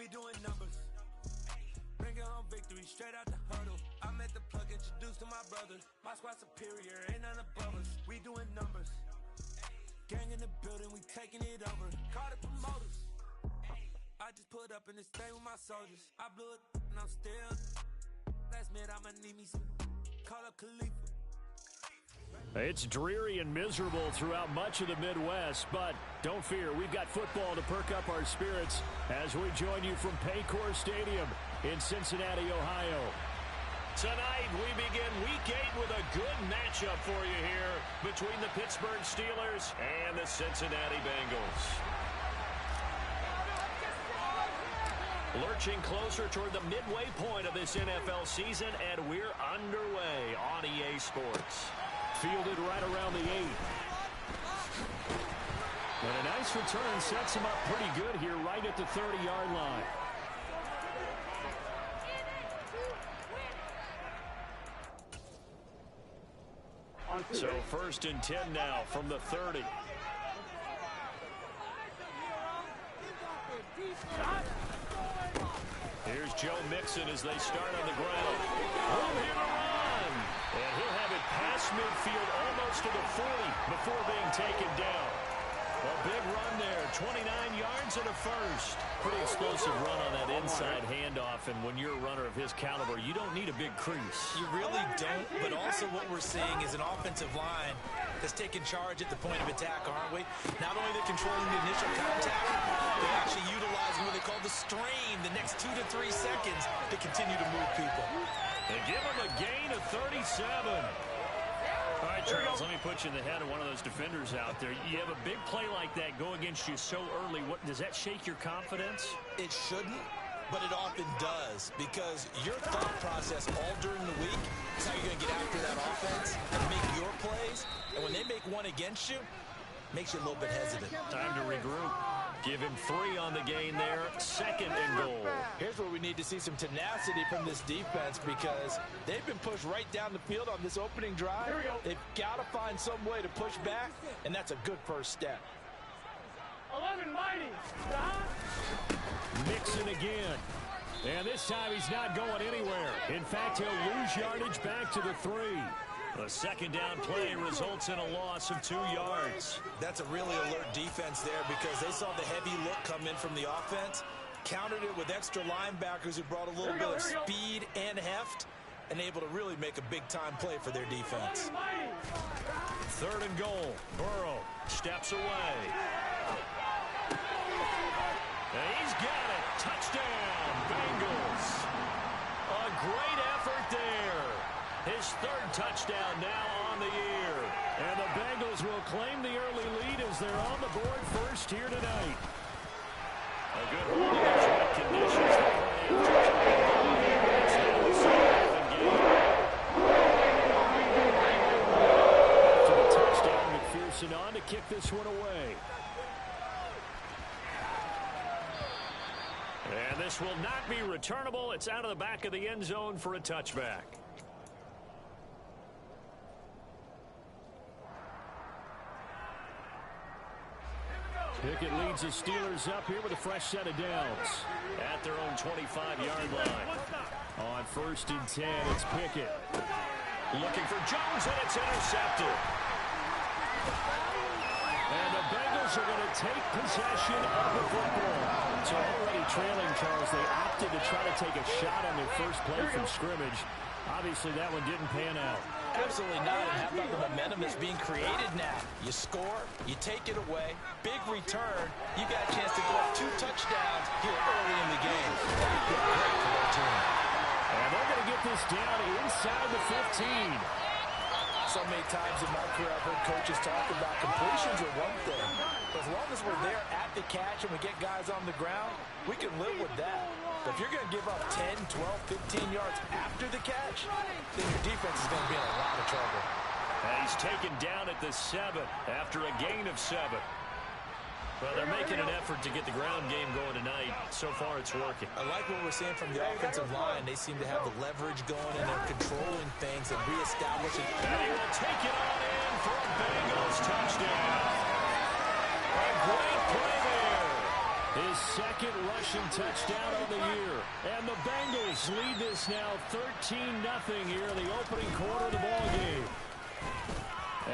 we doing numbers. Bringing home victory straight out the huddle. I met the plug, introduced to my brothers. My squad superior, ain't none above us. We doing numbers. Gang in the building, we taking it over. Call the promoters. I just put up in this thing with my soldiers. I blew it and I'm still. Last minute I'ma need me some. Call up Khalifa. It's dreary and miserable throughout much of the Midwest, but don't fear, we've got football to perk up our spirits as we join you from Paycor Stadium in Cincinnati, Ohio. Tonight, we begin Week 8 with a good matchup for you here between the Pittsburgh Steelers and the Cincinnati Bengals. Lurching closer toward the midway point of this NFL season, and we're underway on EA Sports. Fielded right around the 8. And a nice return sets him up pretty good here right at the 30-yard line. So 1st and 10 now from the 30. Here's Joe Mixon as they start on the ground. Room here to run. And he'll have it past midfield almost to the 40 before being taken down. A big run there, 29 yards and a first. Pretty explosive run on that inside handoff, and when you're a runner of his caliber, you don't need a big crease. You really don't, but also what we're seeing is an offensive line that's taking charge at the point of attack, aren't we? Not only they're controlling the initial contact, they're actually utilizing what they call the strain, the next 2 to 3 seconds to continue to move people. They give him a gain of 37. All right, Charles, let me put you in the head of one of those defenders out there. You have a big play like that go against you so early. What does that shake your confidence? It shouldn't, but it often does, because your thought process all during the week is how you're going to get after that offense and make your plays. And when they make one against you, it makes you a little bit hesitant. Time to regroup. Give him 3 on the gain there. 2nd and goal. Here's where we need to see some tenacity from this defense, because they've been pushed right down the field on this opening drive. They've got to find some way to push back, and that's a good first step. 11 mighty. Mixon again. And this time he's not going anywhere. In fact, he'll lose yardage back to the 3. A 2nd down play results in a loss of 2 yards. That's a really alert defense there, because they saw the heavy look come in from the offense, countered it with extra linebackers who brought a little bit of speed and heft, and able to really make a big-time play for their defense. 3rd and goal. Burrow steps away. And he's got it. Touchdown, Bengals. A great effort there. His 3rd touchdown now on the year. And the Bengals will claim the early lead as they're on the board first here tonight. A good hold against wet conditions. After the touchdown, McPherson on to kick this one away. And this will not be returnable. It's out of the back of the end zone for a touchback. Pickett leads the Steelers up here with a fresh set of downs at their own 25-yard line. On 1st and 10, it's Pickett. Looking for Jones, and it's intercepted. And the Bengals are going to take possession of the football. So already trailing, Charles, they opted to try to take a shot on their first play from scrimmage. Obviously, that one didn't pan out. Absolutely not. And how about the momentum that's being created now? You score, you take it away, big return. You got a chance to go up 2 touchdowns here early in the game. That would be great for their team. And they're going to get this down inside the 15. So many times in my career I've heard coaches talk about completions are one thing. But as long as we're there at the catch and we get guys on the ground, we can live with that. But if you're going to give up 10, 12, 15 yards after the catch, then your defense is going to be in a lot of trouble. And he's taken down at the 7 after a gain of 7. Well, they're making an effort to get the ground game going tonight. So far, it's working. I like what we're seeing from the offensive line. They seem to have the leverage going, and they're controlling things and reestablishing. And he will take it on in for a Bengals touchdown. A great play there. His second rushing touchdown on the year. And the Bengals lead this now 13-0 here in the opening quarter of the ballgame.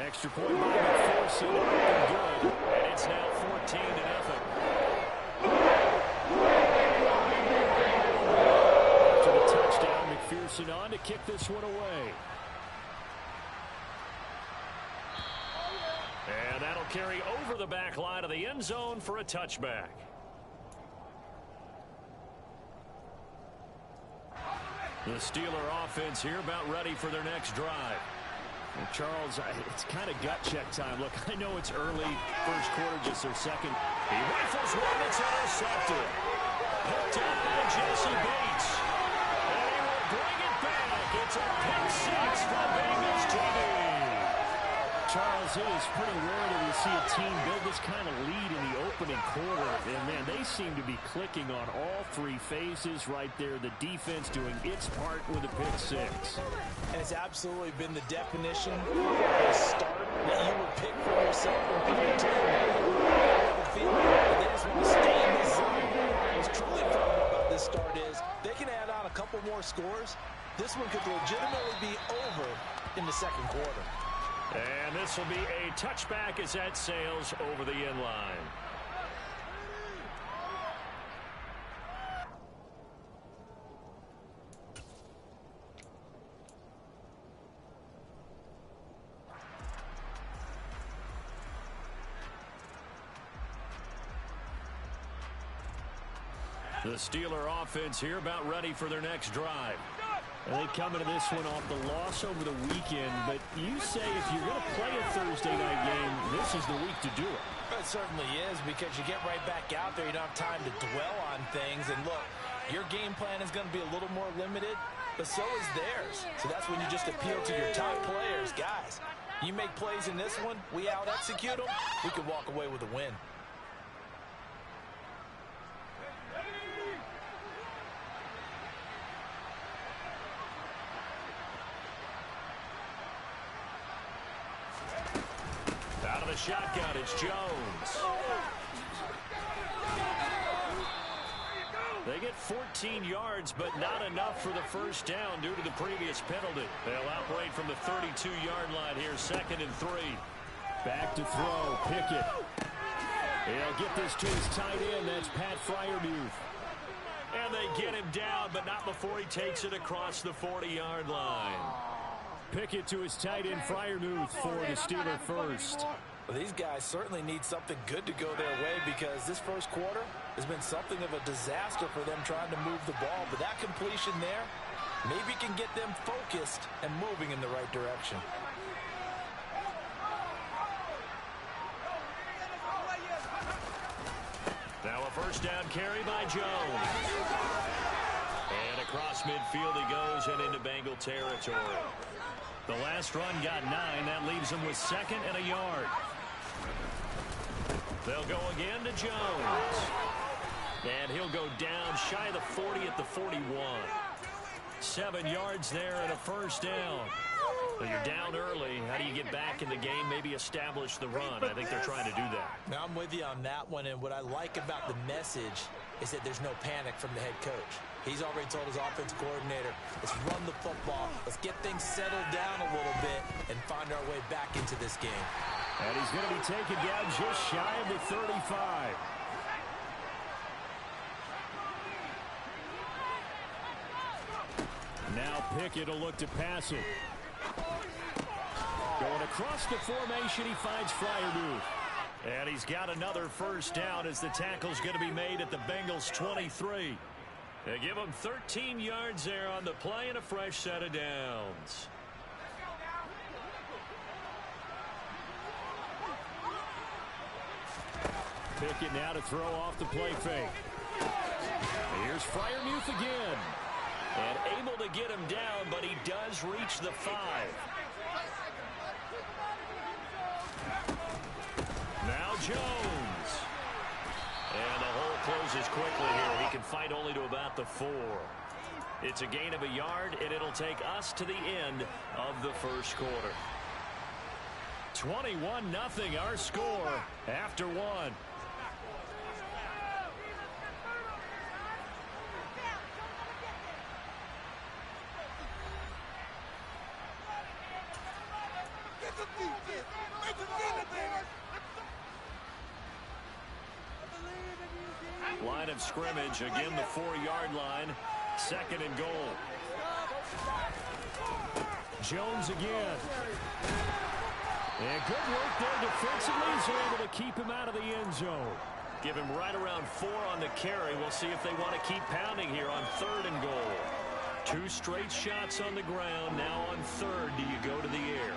Extra point by McPherson, good. And it's now 14-0. After the touchdown, McPherson on to kick this one away. And that'll carry over the back line of the end zone for a touchback. The Steeler offense here about ready for their next drive. Well, Charles, it's kind of gut check time. Look, I know it's early, first quarter, just their second. He rifles one that's intercepted. Picked up by Jesse Bates. And he will bring it back. It's a pick six from Bengals TV. Charles, it is pretty rare that we see a team build this kind of lead in the opening quarter. And, man, they seem to be clicking on all three phases right there. The defense doing its part with a pick six. And it's absolutely been the definition of a start that you would pick for yourself and for your team. The feeling that they just want to stay in this zone. What's truly incredible about this start is they can add on a couple more scores. This one could legitimately be over in the second quarter. And this will be a touchback as that sails over the end line. The Steeler offense here about ready for their next drive. And they come into this one off the loss over the weekend. But you say if you're going to play a Thursday night game, this is the week to do it. It certainly is, because you get right back out there. You don't have time to dwell on things. And look, your game plan is going to be a little more limited, but so is theirs. So that's when you just appeal to your top players. Guys, you make plays in this one, we out-execute them, we can walk away with a win. Shotgun, it's Jones. They get 14 yards, but not enough for the first down due to the previous penalty. They'll operate from the 32-yard line here, 2nd and 3. Back to throw, Pickett. He'll get this to his tight end, that's Pat Freiermuth. And they get him down, but not before he takes it across the 40-yard line. Pickett to his tight end, Freiermuth, for the Steeler first. Well, these guys certainly need something good to go their way, because this first quarter has been something of a disaster for them trying to move the ball. But that completion there maybe can get them focused and moving in the right direction. Now a first down carry by Jones. And across midfield he goes and into Bengal territory. The last run got 9. That leaves him with 2nd and a yard. They'll go again to Jones. And he'll go down shy of the 40 at the 41. 7 yards there and a first down. Well, you're down early. How do you get back in the game? Maybe establish the run. I think they're trying to do that. Now, I'm with you on that one. And what I like about the message is that there's no panic from the head coach. He's already told his offensive coordinator, let's run the football. Let's get things settled down a little bit and find our way back into this game. And he's going to be taken down just shy of the 35. Now Pickett will look to pass it. Going across the formation, he finds Freiermuth. And he's got another first down as the tackle's going to be made at the Bengals 23. They give him 13 yards there on the play and a fresh set of downs. Pickett now to throw off the play fake. Here's Freiermuth again. And able to get him down, but he does reach the 5. Now Jones. And the hole closes quickly here. He can fight only to about the 4. It's a gain of a yard, and it'll take us to the end of the first quarter. 21-0 our score after 1. Line of scrimmage, again the 4-yard line. 2nd and goal. Jones again. And good work there defensively. He's able to keep him out of the end zone. Give him right around 4 on the carry. We'll see if they want to keep pounding here on 3rd and goal. 2 straight shots on the ground. Now on 3rd, do you go to the air?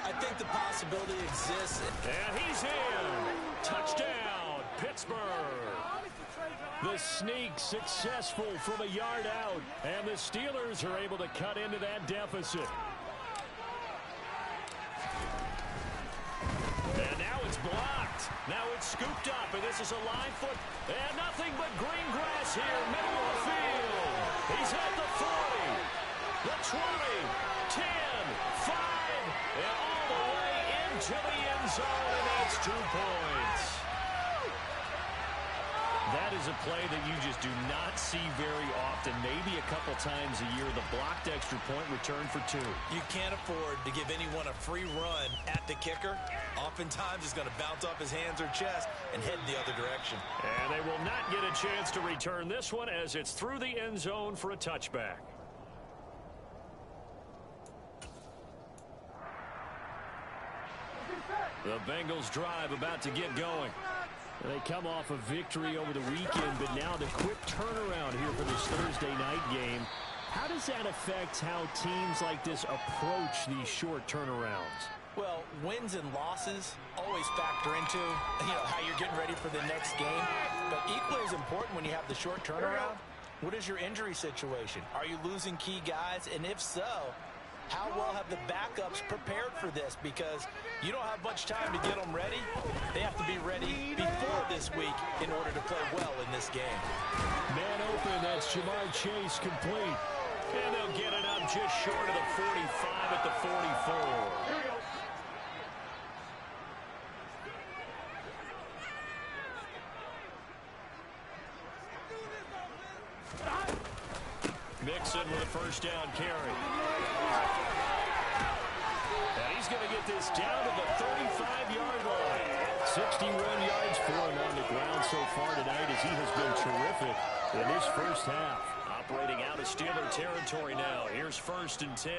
I think the possibility exists. And he's in. Touchdown, Pittsburgh. The sneak successful from a yard out. And the Steelers are able to cut into that deficit. And now it's blocked. Now it's scooped up, and this is a line foot. And nothing but green grass here, middle of the field. He's at the 40, the 20, 10, 5, and all the way into the end zone, and that's 2 points. That is a play that you just do not see very often. Maybe a couple times a year, the blocked extra point return for 2. You can't afford to give anyone a free run at the kicker. Oftentimes, he's going to bounce off his hands or chest and head the other direction. And they will not get a chance to return this one as it's through the end zone for a touchback. The Bengals drive about to get going. They come off a victory over the weekend, but now the quick turnaround here for this Thursday night game. How does that affect how teams like this approach these short turnarounds? Well, wins and losses always factor into, how you're getting ready for the next game. But equally as important when you have the short turnaround, what is your injury situation? Are you losing key guys? And if so, how well have the backups prepared for this? Because you don't have much time to get them ready. They have to be ready before this week in order to play well in this game. Man open, that's Jamar Chase complete. And they'll get it up just short of the 45 at the 44. Mixon with a first down carry. And he's going to get this down to the 35-yard line. 61 yards for him on the ground so far tonight as he has been terrific in this first half. Operating out of Steeler territory now. Here's 1st and 10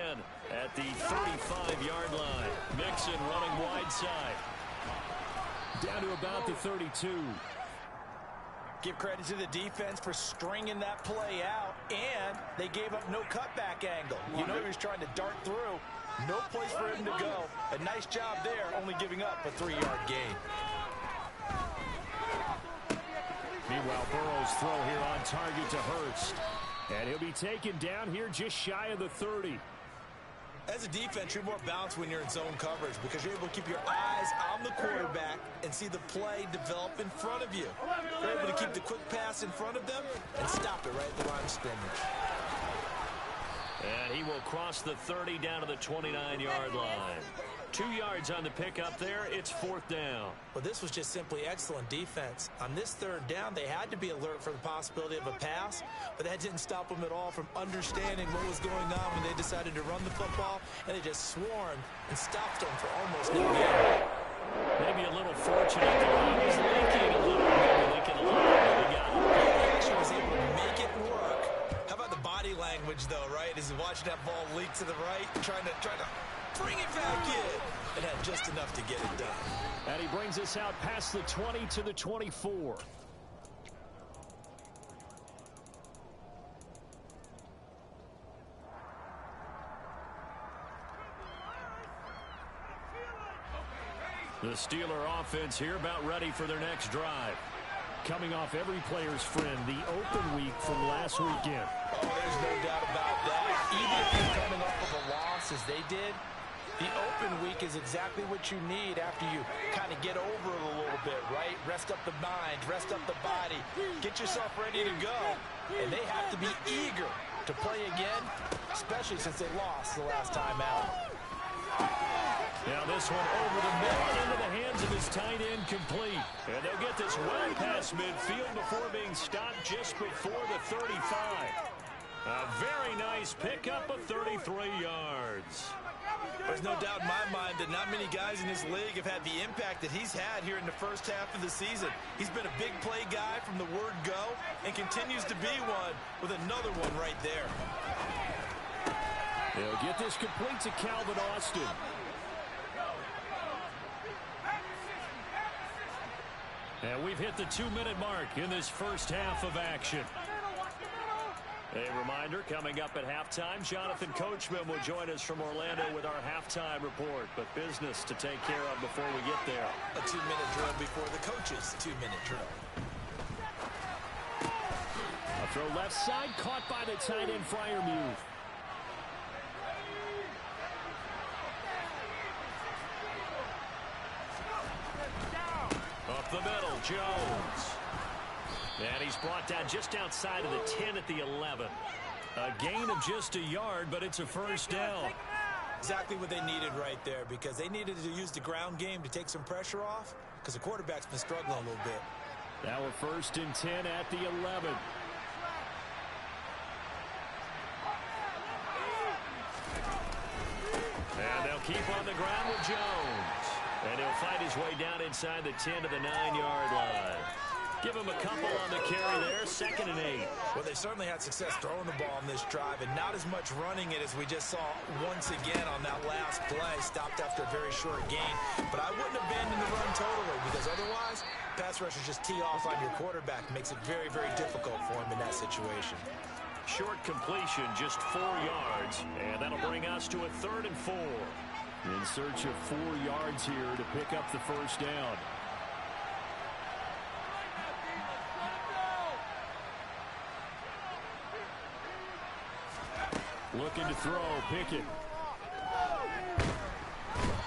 at the 35-yard line. Mixon running wide side. Down to about the 32. Give credit to the defense for stringing that play out, and they gave up no cutback angle. You know he was trying to dart through. No place for him to go. A nice job there, only giving up a 3-yard gain. Meanwhile, Burrow's throw here on target to Hurst. And he'll be taken down here just shy of the 30. As a defense, you're more balanced when you're in zone coverage because you're able to keep your eyes on the quarterback and see the play develop in front of you. You're able to keep the quick pass in front of them and stop it right at the line of scrimmage. And he will cross the 30 down to the 29-yard line. 2 yards on the pickup there. It's 4th down. Well, this was just simply excellent defense. On this 3rd down, they had to be alert for the possibility of a pass, but that didn't stop them at all from understanding what was going on when they decided to run the football, and they just swarmed and stopped them for almost no gain. Maybe a little fortunate. The line was leaking a little bit. Leaking a little bit. They got it. He actually was able to make it work. How about the body language, though, right? As he's watching that ball leak to the right, trying to bring it back in. It had just enough to get it done. And he brings us out past the 20 to the 24. The Steeler offense here about ready for their next drive. Coming off every player's friend, the open week from last weekend. Oh, there's no doubt about that. Even if you're coming off of a loss as they did, the open week is exactly what you need after you kind of get over it a little bit, right? Rest up the mind, rest up the body, get yourself ready to go. And they have to be eager to play again, especially since they lost the last time out. Now this one over the middle into the hands of his tight end complete. And they'll get this well past midfield before being stopped just before the 35. A very nice pickup of 33 yards. There's no doubt in my mind that not many guys in this league have had the impact that he's had here in the first half of the season. He's been a big play guy from the word go and continues to be one with another one right there. They'll get this complete to Calvin Austin. And we've hit the 2-minute mark in this first half of action. A reminder, coming up at halftime, Jonathan Coachman will join us from Orlando with our halftime report. But business to take care of before we get there. A 2-minute drill before the coach's 2-minute drill. A throw left side, caught by the tight end, Freiermuth. Up the middle, Jones. And he's brought down just outside of the 10 at the 11. A gain of just a yard, but it's a first down. Exactly what they needed right there, because they needed to use the ground game to take some pressure off, because the quarterback's been struggling a little bit. Now a 1st and 10 at the 11. And they'll keep on the ground with Jones. And he'll fight his way down inside the 10 to the 9-yard line. Give him a couple on the carry there, 2nd and 8. Well, they certainly had success throwing the ball on this drive, and not as much running it as we just saw once again on that last play. Stopped after a very short gain. But I wouldn't abandon the run totally, because otherwise, pass rushers just tee off on your quarterback. Makes it very, very difficult for him in that situation. Short completion, just 4 yards, and that'll bring us to a 3rd and 4. In search of 4 yards here to pick up the first down. Looking to throw, Pickett.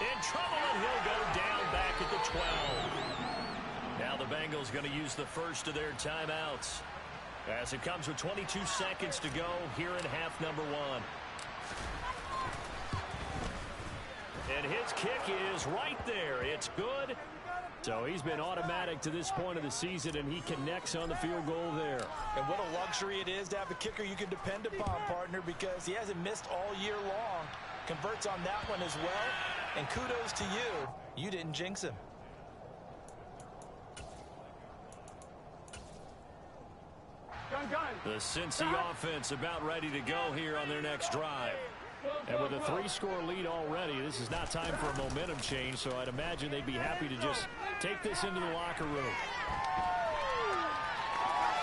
In trouble, and he'll go down back at the 12. Now the Bengals going to use the first of their timeouts, as it comes with 22 seconds to go here in half number 1. And his kick is right there. It's good. So he's been automatic to this point of the season, and he connects on the field goal there. And what a luxury it is to have a kicker you can depend upon, partner, because he hasn't missed all year long. Converts on that one as well. And kudos to you. You didn't jinx him. The Cincy offense about ready to go here on their next drive. And with a 3-score lead already, this is not time for a momentum change, so I'd imagine they'd be happy to just take this into the locker room.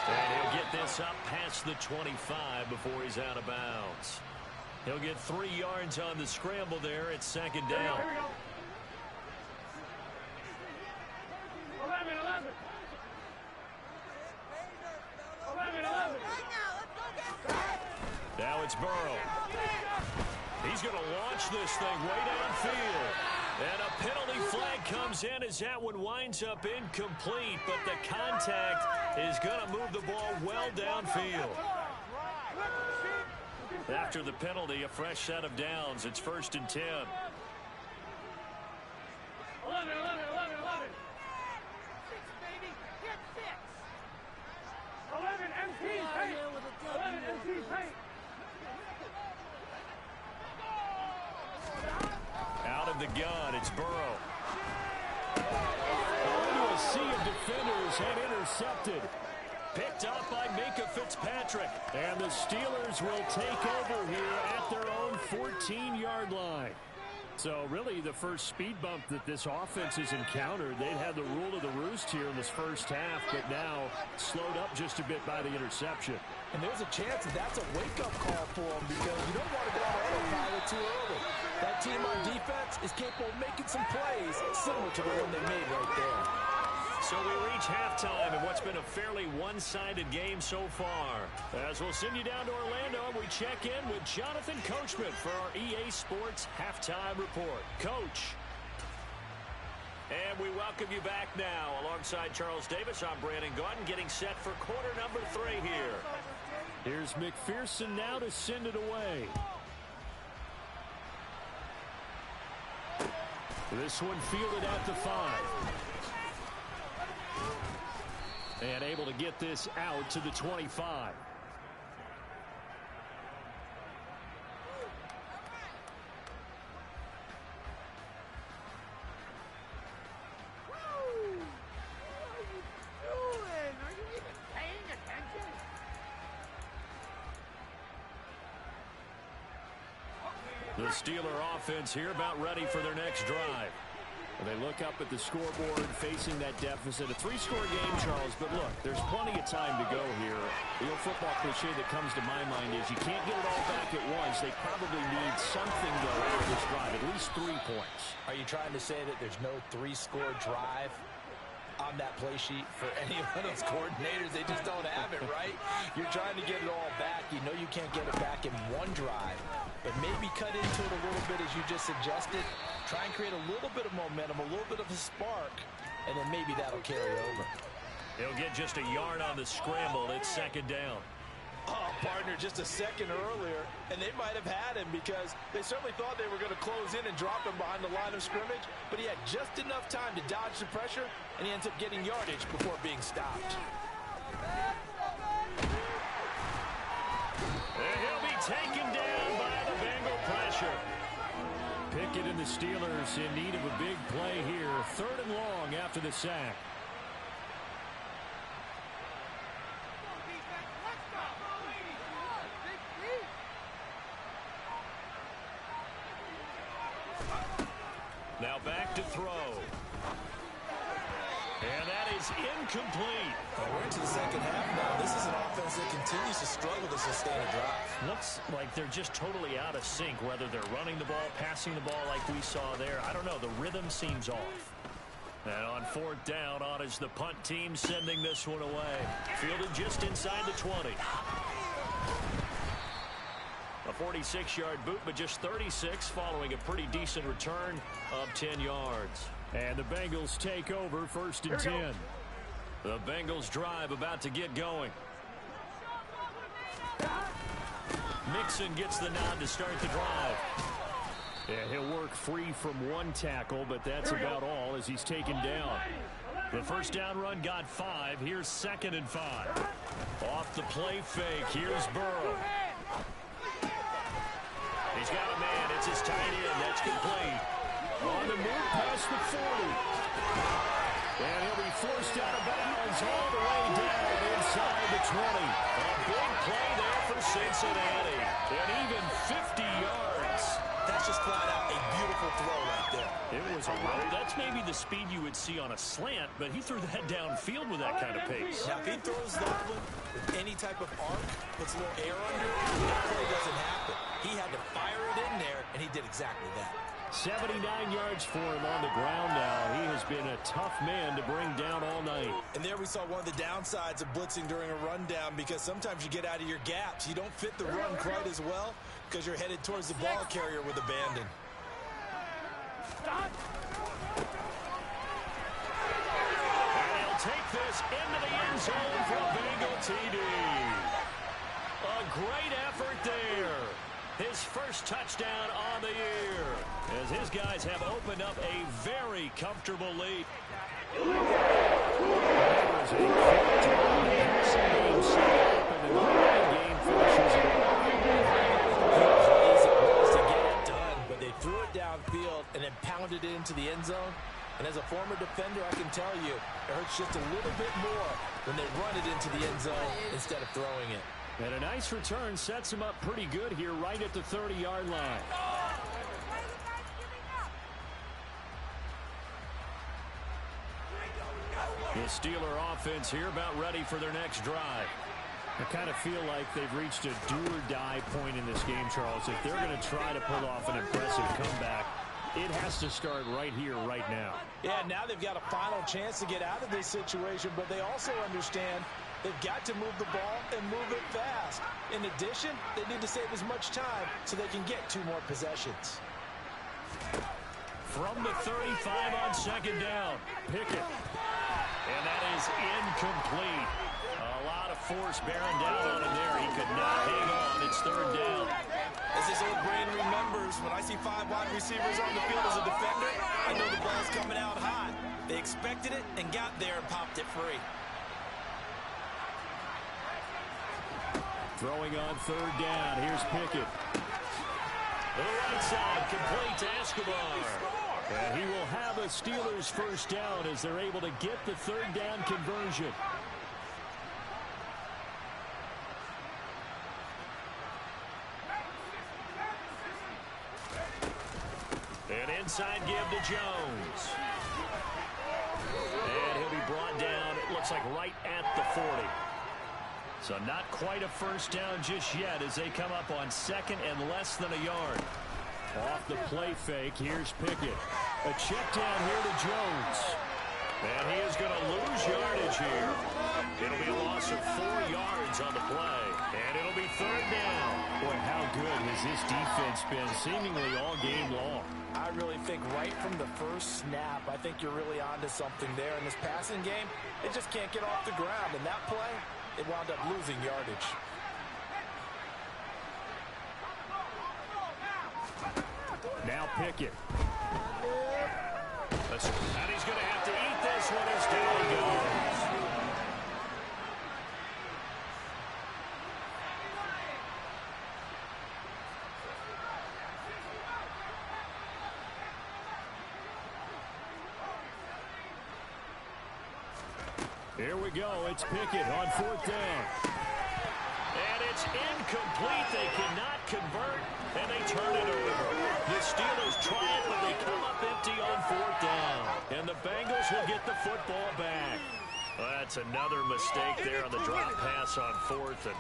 And he'll get this up past the 25 before he's out of bounds. He'll get 3 yards on the scramble there at 2nd down. 11. Now it's Burrow. He's going to launch this thing way downfield. And a penalty flag comes in as that one winds up incomplete, but the contact is going to move the ball well downfield. After the penalty, a fresh set of downs. It's 1st and 10. 11. 6, baby. Get 6. 11 MT paint. 11 MT paint. Out of the gun, it's Burrow. Into a sea of defenders and intercepted. Picked up by Minkah Fitzpatrick. And the Steelers will take over here at their own 14-yard line. So really the first speed bump that this offense has encountered. They'd had the rule of the roost here in this first half, but now slowed up just a bit by the interception. And there's a chance that that's a wake-up call for them, because you don't want to go on autopilot too early. That team on defense is capable of making some plays similar to the one they made right there. So we reach halftime in what's been a fairly one-sided game so far. As we'll send you down to Orlando, and we check in with Jonathan Coachman for our EA Sports Halftime Report. Coach. And we welcome you back now. Alongside Charles Davis, I'm Brandon Gaudin, getting set for quarter number 3 here. Here's McPherson now to send it away. This one fielded at the 5. And able to get this out to the 25. The Steeler offense here about ready for their next drive. They look up at the scoreboard facing that deficit. A 3-score game, Charles, but look, there's plenty of time to go here. The old football cliche that comes to my mind is you can't get it all back at once. They probably need something, though, out of this drive, at least 3 points. Are you trying to say that there's no 3-score drive on that play sheet for any of those coordinators? They just don't have it, right? You're trying to get it all back. You know you can't get it back in one drive, but maybe cut into it a little bit as you just suggested. Try and create a little bit of momentum, a little bit of a spark, and then maybe that'll carry over. He'll get just a yard on the scramble. It's 2nd down. Oh, partner, just a second earlier, and they might have had him because they certainly thought they were going to close in and drop him behind the line of scrimmage, but he had just enough time to dodge the pressure, and he ends up getting yardage before being stopped. And he'll be taken down by the Bengal pressure. Pickett and the Steelers in need of a big play here. 3rd and long after the sack. Now back to throw. And that is incomplete. We're into the second half now. This is an offense that continues to struggle to sustain a drive. Looks like they're just totally out of sync, whether they're running the ball, passing the ball like we saw there. I don't know. The rhythm seems off. And on 4th down, on is the punt team sending this one away. Fielded just inside the 20. A 46-yard boot, but just 36 following a pretty decent return of 10 yards. And the Bengals take over 1st and 10. The Bengals drive about to get going. Mixon gets the nod to start the drive. Yeah, he'll work free from 1 tackle, but that's about all as he's taken down. The 1st down run got 5. Here's 2nd and 5. Off the play fake. Here's Burrow. He's got a man. It's his tight end. That's complete. On the move past the 40. And he'll be forced out of bounds all the way down inside the 20. A big play there for Cincinnati. And even 50 yards. That's just flat out a beautiful throw right there. It was a rope. That's maybe the speed you would see on a slant, but he threw that downfield with that kind of pace. Now, if he throws that one with any type of arc, puts a little air under it, that play doesn't happen. He had to fire it in there, and he did exactly that. 79 yards for him on the ground now. He has been a tough man to bring down all night. And there we saw one of the downsides of blitzing during a rundown, because sometimes you get out of your gaps. You don't fit the run quite as well because you're headed towards the ball carrier with abandon. And he'll take this into the end zone for a Bengal TD. A great effort there. His first touchdown on the year, as his guys have opened up a very comfortable lead. There is a passing game set up, and the running game finishes it. Easy was to get it done, but they threw it downfield and then pounded it into the end zone. And as a former defender, I can tell you, it hurts just a little bit more when they run it into the end zone instead of throwing it. And a nice return sets him up pretty good here right at the 30-yard line. The Steeler offense here about ready for their next drive. I kind of feel like they've reached a do-or-die point in this game, Charles. If they're going to try to pull off an impressive comeback, it has to start right here, right now. Yeah, now they've got a final chance to get out of this situation, but they also understand they've got to move the ball and move it fast. In addition, they need to save as much time so they can get 2 more possessions. From the 35 on 2nd down, Pickett. And that is incomplete. A lot of force bearing down on him there. He could not hang on. It's 3rd down. As this old brain remembers, when I see 5 wide receivers on the field as a defender, I know the ball's coming out hot. They expected it and got there and popped it free. Throwing on 3rd down. Here's Pickett. The right side, complete to Escobar. And he will have a Steelers 1st down as they're able to get the 3rd down conversion. inside give to Jones. And he'll be brought down, it looks like right at the 40. So not quite a first down just yet as they come up on second and less than a yard. Off the play fake, here's Pickett. A check down here to Jones. And he is going to lose yardage here. It'll be a loss of 4 yards on the play. And it'll be third down. Boy, how good has this defense been seemingly all game long? I really think right from the first snap, I think you're really onto something there. In this passing game, they just can't get off the ground. And that play, they wound up losing yardage. Now Pickett. And he's going to have to eat this one as down he goes. Here we go. It's Pickett on fourth down. And it's incomplete. They cannot convert, and they turn it over. The Steelers try it, but they come up empty on fourth down. And the Bengals will get the football back. Well, that's another mistake there on the drop pass on fourth. And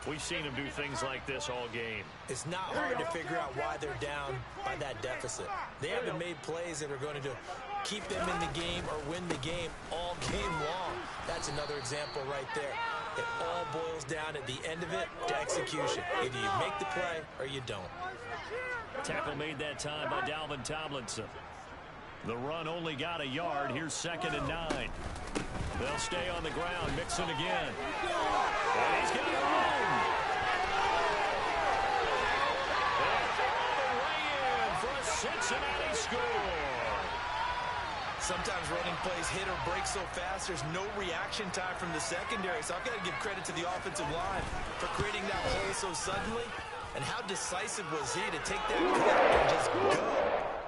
we've seen them do things like this all game. It's not hard to figure out why they're down by that deficit. They haven't made plays that are going to keep them in the game or win the game all game long. That's another example right there. It all boils down at the end of it to execution. Either you make the play or you don't. Tackle made that time by Dalvin Tomlinson. The run only got a yard. Here's 2nd and 9. They'll stay on the ground. Mixon again. And he's got room. And they're on the way in for a Cincinnati score. Sometimes running plays hit or break so fast, there's no reaction time from the secondary. So I've got to give credit to the offensive line for creating that hole so suddenly. And how decisive was he to take that cut and just go.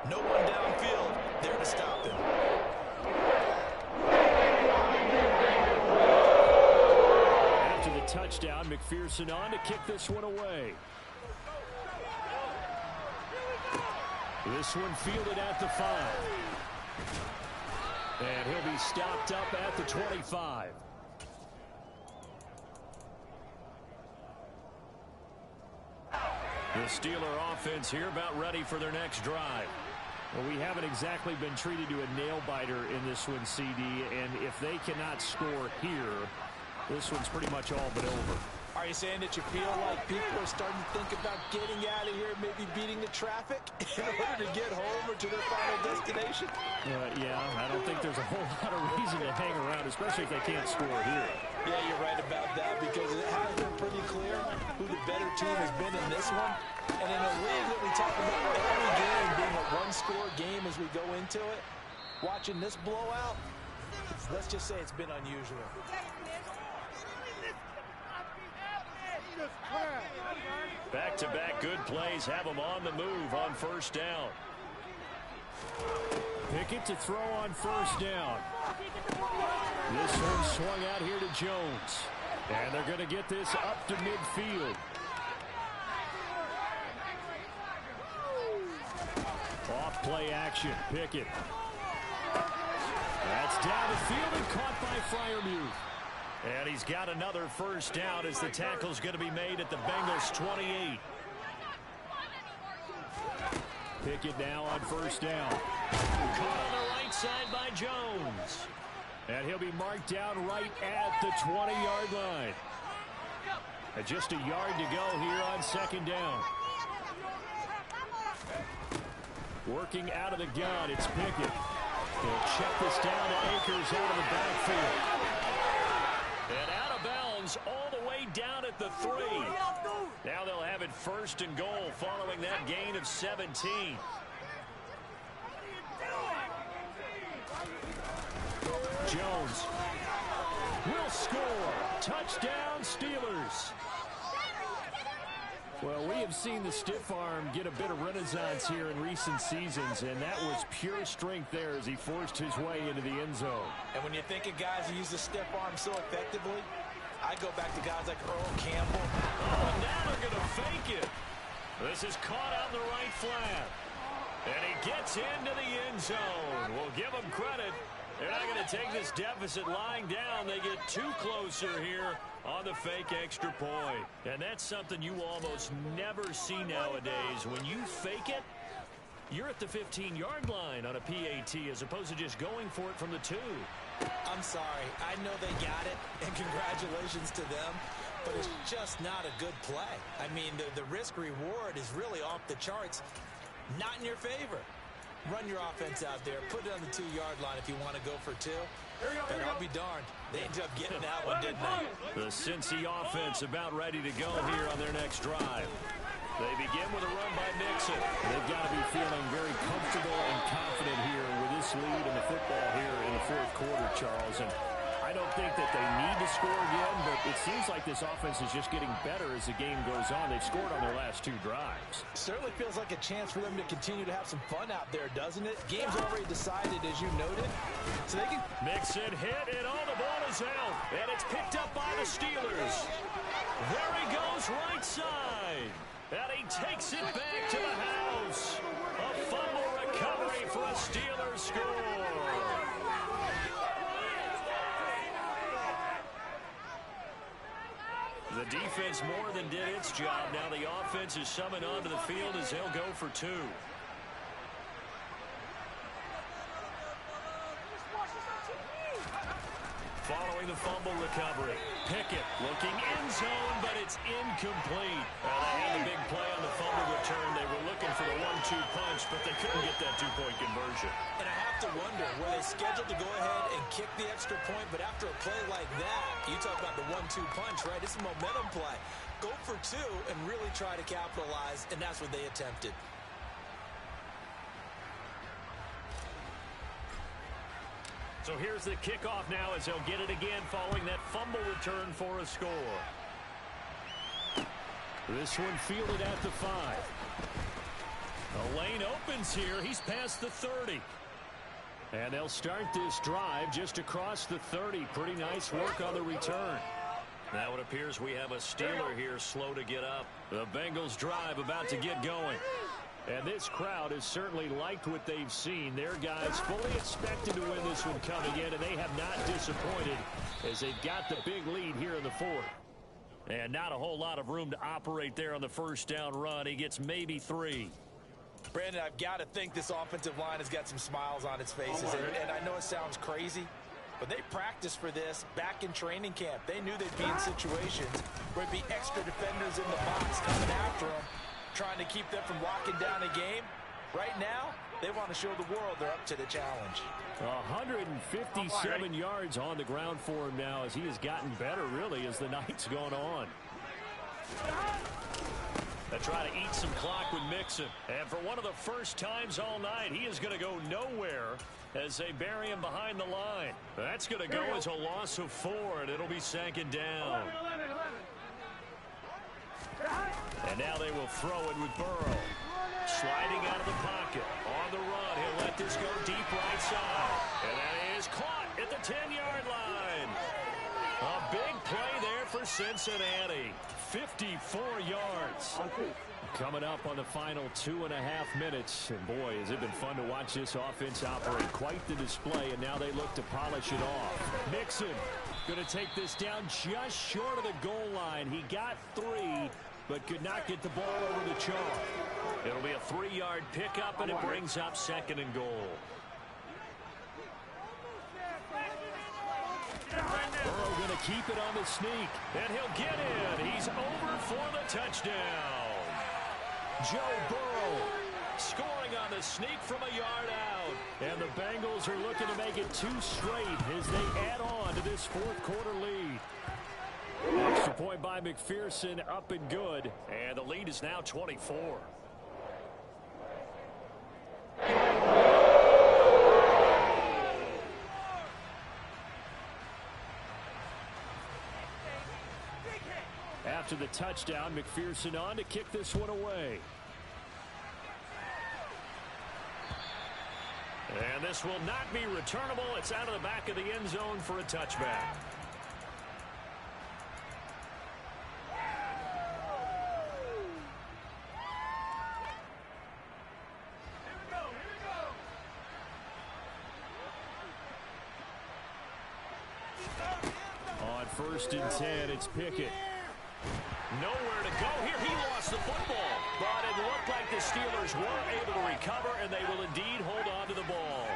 No one downfield there to stop him. After the touchdown, McPherson on to kick this one away. This one fielded at the 5. And he'll be stopped up at the 25. The Steeler offense here about ready for their next drive. Well, we haven't exactly been treated to a nail-biter in this one, CD, and if they cannot score here, this one's pretty much all but over. Are you saying that you feel like people are starting to think about getting out of here, maybe beating the traffic in order to get home or to their final destination? Yeah, I don't think there's a whole lot of reason to hang around, especially if they can't score here. Yeah, you're right about that because it has been pretty clear who the better team has been in this one. And in a league that we talk about every game being a one-score game as we go into it, watching this blowout, let's just say it's been unusual. Back-to-back good plays have them on the move on first down. Pickett to throw on first down. This one swung out here to Jones. And they're going to get this up to midfield. Off play action, Pickett. That's down the field and caught by Freiermuth. And he's got another first down as the tackle's going to be made at the Bengals 28. Pickett now on first down. Caught on the right side by Jones. And he'll be marked down right at the 20-yard line. And just a yard to go here on second down. Working out of the gun, it's Pickett. He'll check this down to Akers out of the backfield. And out of bounds all the way down at the 3. Now they'll have it first and goal following that gain of 17. Jones will score. Touchdown, Steelers. Well, we have seen the stiff arm get a bit of renaissance here in recent seasons, and that was pure strength there as he forced his way into the end zone. And when you think of guys who use the stiff arm so effectively, I go back to guys like Earl Campbell. Oh, now they're going to fake it. This is caught on the right flat. And he gets into the end zone. We'll give them credit. They're not going to take this deficit lying down. They get too closer here on the fake extra point. And that's something you almost never see nowadays. When you fake it, you're at the 15-yard line on a PAT as opposed to just going for it from the 2. I'm sorry. I know they got it, and congratulations to them, but it's just not a good play. I mean, the risk-reward is really off the charts, not in your favor. Run your offense out there. Put it on the 2-yard line if you want to go for 2. But I'll be darned. They ended up getting that one, didn't they? The Cincy offense about ready to go here on their next drive. They begin with a run by Mixon. They've got to be feeling very comfortable and confident here with this lead in the football here in the fourth quarter, Charles. And I don't think that they need to score again, but it seems like this offense is just getting better as the game goes on. They've scored on their last 2 drives. Certainly feels like a chance for them to continue to have some fun out there, doesn't it? Game's already decided, as you noted. So they can... Mixon hit, and all the ball is out. And it's picked up by the Steelers. There he goes right side. And he takes it back to the house. A fumble recovery for a Steelers score. The defense more than did its job. Now the offense is summoned onto the field as they'll go for 2. Following the fumble recovery. Pickett looking end zone, but it's incomplete. They had the big play on the fumble return. They were looking for the 1-2 punch, but they couldn't get that 2-point conversion. And I have to wonder, were they scheduled to go ahead and kick the extra point, but after a play like that, you talk about the 1-2 punch, right? It's a momentum play. Go for 2 and really try to capitalize, and that's what they attempted. So here's the kickoff now as they'll get it again following that fumble return for a score. This one fielded at the 5. The lane opens here. He's past the 30. And they'll start this drive just across the 30. Pretty nice work on the return. Now it appears we have a Steeler here slow to get up. The Bengals drive about to get going. And this crowd has certainly liked what they've seen. Their guys fully expected to win this one coming in, and they have not disappointed as they've got the big lead here in the 4th. And not a whole lot of room to operate there on the first down run. He gets maybe 3. Brandon, I've got to think this offensive line has got some smiles on its faces. And I know it sounds crazy, but they practiced for this back in training camp. They knew they'd be in situations where it'd be extra defenders in the box coming after them, trying to keep them from locking down a game. Right now, they want to show the world they're up to the challenge. 157 yards on the ground for him now as he has gotten better, really, as the night's gone on. They try to eat some clock with Mixon. And for one of the first times all night, he is going to go nowhere as they bury him behind the line. That's going to go as a loss of 4, and it'll be second down. And now they will throw it with Burrow. Sliding out of the pocket. On the run, he'll let this go deep right side. And that is caught at the 10-yard line. A big play there for Cincinnati. 54 yards. Coming up on the final 2.5 minutes. And boy, has it been fun to watch this offense operate. Quite the display, and now they look to polish it off. Mixon going to take this down just short of the goal line. He got 3, but could not get the ball over the chalk. It'll be a 3-yard pickup, and it brings up 2nd and goal. Burrow going to keep it on the sneak, and he'll get in. He's over for the touchdown. Joe Burrow scoring on the sneak from a yard out. And the Bengals are looking to make it 2 straight as they add on to this fourth quarter lead. Extra point by McPherson, up and good. And the lead is now 24. After the touchdown, McPherson on to kick this one away. And this will not be returnable. It's out of the back of the end zone for a touchback. On 1st and 10, it's Pickett. Nowhere to go here. He lost the football. But it looked like the Steelers were able to recover, and they will indeed hold on to the ball.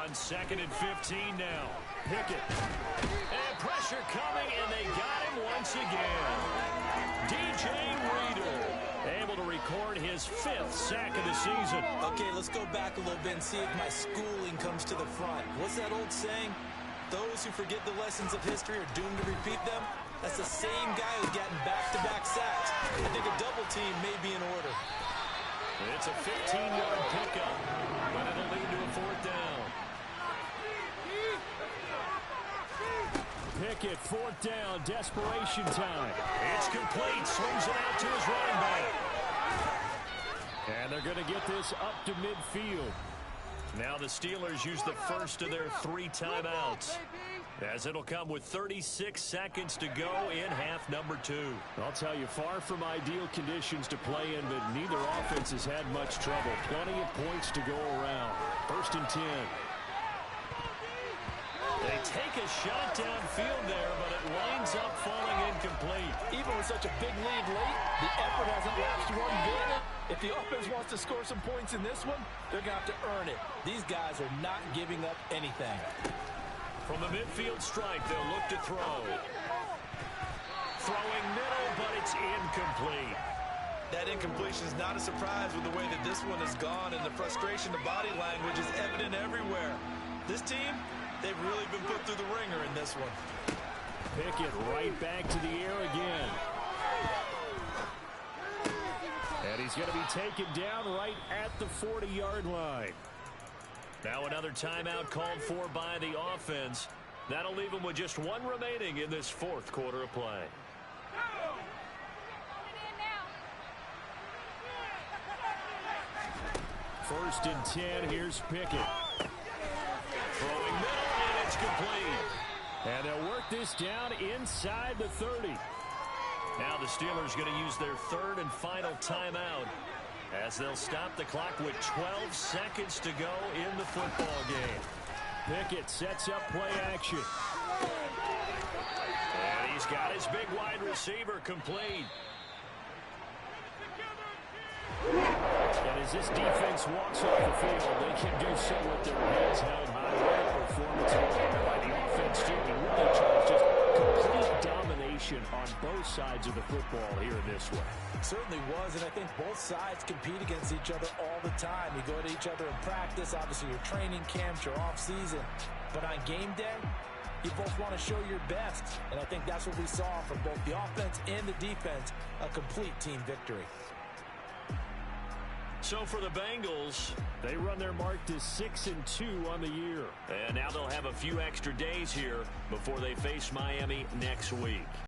On 2nd and 15 now. Pickett. And pressure coming, and they got him once again. DJ Reader able to record his 5th sack of the season. Okay, let's go back a little bit and see if my schooling comes to the front. What's that old saying? Those who forget the lessons of history are doomed to repeat them. That's the same guy who's getting back-to-back sacks. I think a double team may be in order. It's a 15-yard pickup, but it'll lead to a 4th down. Pickett, 4th down, desperation time. It's complete, swings it out to his running back. And they're going to get this up to midfield. Now the Steelers use the first of their 3 timeouts, as it'll come with 36 seconds to go in half number 2. I'll tell you, far from ideal conditions to play in, but neither offense has had much trouble. Plenty of points to go around. 1st and 10. They take a shot downfield there, but it winds up falling incomplete. Even with such a big lead late, the effort hasn't lapsed one bit. If the offense wants to score some points in this one, they're going to have to earn it. These guys are not giving up anything. From the midfield stripe, they'll look to throw. Throwing middle, but it's incomplete. That incompletion is not a surprise with the way that this one has gone, and the frustration, the body language is evident everywhere. This team, they've really been put through the ringer in this one. Pickett right back to the air again. And he's going to be taken down right at the 40-yard line. Now another timeout called for by the offense. That'll leave them with just 1 remaining in this 4th quarter of play. 1st and 10, here's Pickett. Throwing middle, and it's complete. And they'll work this down inside the 30. Now the Steelers going to use their 3rd and final timeout, as they'll stop the clock with 12 seconds to go in the football game. Pickett sets up play action. And he's got his big wide receiver complete. And as this defense walks off the field, they can do so with their heads held high. What a performance by the offense, too. And really, Charles, just complete domination on both sides of the football here in this one. Certainly was, and I think both sides compete against each other all the time. You go to each other in practice, obviously your training camps, your off-season. But on game day, you both want to show your best. And I think that's what we saw from both the offense and the defense, a complete team victory. So for the Bengals, they run their mark to 6-2 on the year. And now they'll have a few extra days here before they face Miami next week.